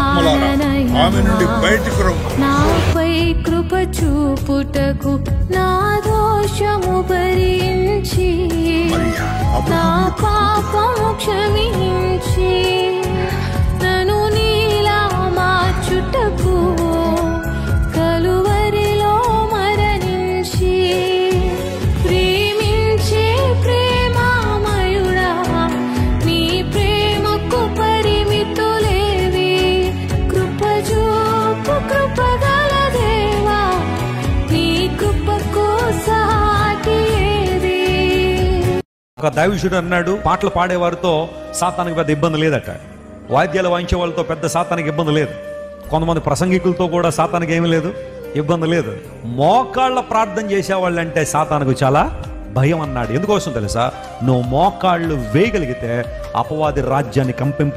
ఆత్మలారా ఆమె నుండి బయటకు రమ్ము. నాపై కృప చూపుటకు నా దోషము భరించి నా పాపము క్షమించి నన్ను నీలా మార్చుటకు కలువరిలో మరణించి ప్రేమించే ప్రేమామయుడా నీ ప్రేమకు పరిమితులేవి. కృపజూపు కృపగల దేవా నీ కృపకు సాటి ఏది. ఒక దైవజనుడు అన్నాడు, పాటలు పాడేవారితో సాతానికి పెద్ద ఇబ్బంది లేదట, వాయిద్యాలు వాయించే వాళ్ళతో పెద్ద సాతానికి ఇబ్బంది లేదు, కొంతమంది ప్రసంగికులతో కూడా సాతానికి ఏమీ లేదు, ఇబ్బంది లేదు. మోకాళ్ళ ప్రార్థన చేసేవాళ్ళంటే సాతానికి చాలా భయం అన్నాడు. ఎందుకోసం తెలుసా? నువ్వు మోకాళ్ళు వేయగలిగితే అపవాది రాజ్యాన్ని కంపింప